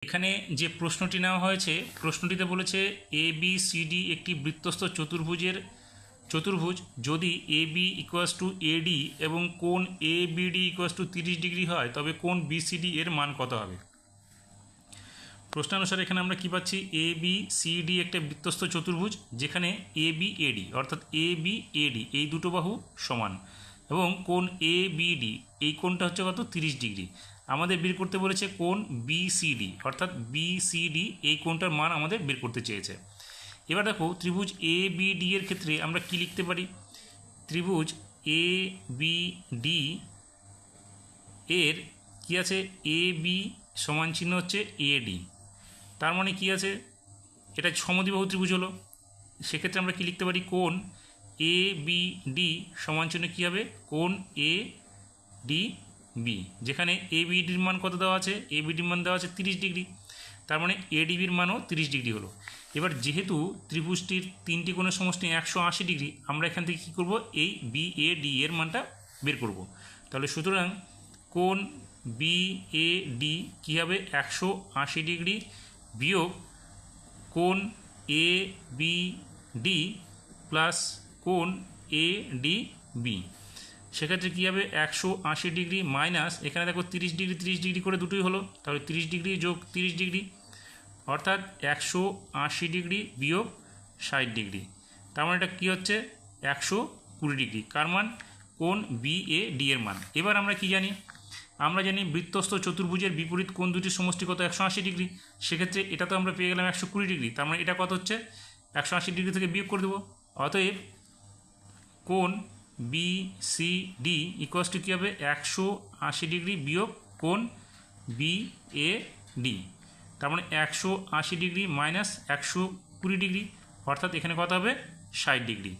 এখানে যে প্রশ্নটি নেওয়া হয়েছে, প্রশ্নটিতে বলেছে এ বি সি ডি একটি বৃত্তস্থ চতুর্ভুজ যদি এ বি ইকুয়ালস টু এডি এবং কোণ এ বিডি ইকুয়ালস টু 30 ডিগ্রি হয়, তবে কোণ বিসিডি এর মান কত হবে। প্রশ্নানুসারে এখানে আমরা কি পাচ্ছি, এ বি সি ডি একটা বৃত্তস্থ চতুর্ভুজ যেখানে এ বি এডি অর্থাৎ এ বি এডি এই দুটো বাহু সমান এবং কোণ এ বিডি এই কোণটা হচ্ছে কত 30 ডিগ্রি। আমাদের বের করতে বলেছে কোণ বিসিডি অর্থাৎ বিসিডি এই কোণটার মান আমাদের বের করতে চেয়েছে। এবার দেখো ত্রিভুজ এ বি ডি এর ক্ষেত্রে আমরা কি লিখতে পারি। ত্রিভুজ এ বি ডি এর কি আছে, এ বি সমান চিহ্ন হচ্ছে এডি, তার মানে কি আছে, এটা সমদ্বিবাহু ত্রিভুজ হলো। সেক্ষেত্রে আমরা কি লিখতে পারি, কোণ এ বি ডি সমান চিহ্ন কী হবে, কোণ এ ডি বি, যেখানে এ বিডির মান কত দেওয়া আছে, এ বিডির মান দেওয়া আছে 30 ডিগ্রি, তার মানে এডিবির মানও 30 ডিগ্রি হলো। এবার যেহেতু ত্রিভুজটির তিনটি কোণের সমষ্টি 180 ডিগ্রি, আমরা এখান থেকে কী করব, এই বি এ ডি এর মানটা বের করব। তাহলে সুতরাং কোণ বি এ ডি কী হবে, 180 ডিগ্রি বিয়োগ কোণ এ বি ডি প্লাস কোণ এ ডি বি, সেক্ষেত্রে কী হবে 180 ডিগ্রি মাইনাস এখানে দেখো 30 ডিগ্রি করে দুটোই হলো, তাহলে 30 ডিগ্রি যোগ 30 ডিগ্রি অর্থাৎ 180 ডিগ্রি বিয়োগ 60 ডিগ্রি, তার মানে এটা কী হচ্ছে 120 ডিগ্রি, কার মান, কোণ বি এ ডি এর মান। এবার আমরা কি জানি, আমরা জানি বৃত্তস্থ চতুর্ভুজের বিপরীত কোণ দুটির সমষ্টি কত 180 ডিগ্রি, সেক্ষেত্রে এটা তো আমরা পেয়ে গেলাম 120 ডিগ্রি, তার মানে এটা কত হচ্ছে 180 ডিগ্রি থেকে বিয়োগ করে দেবো। অতএব কোণ B C D equals to কী হবে 180 ডিগ্রি বিয়োগ কোণ বি এ ডি, তার মানে 180 ডিগ্রি মাইনাস 120 ডিগ্রি অর্থাৎ এখানে কত হবে 60 ডিগ্রি।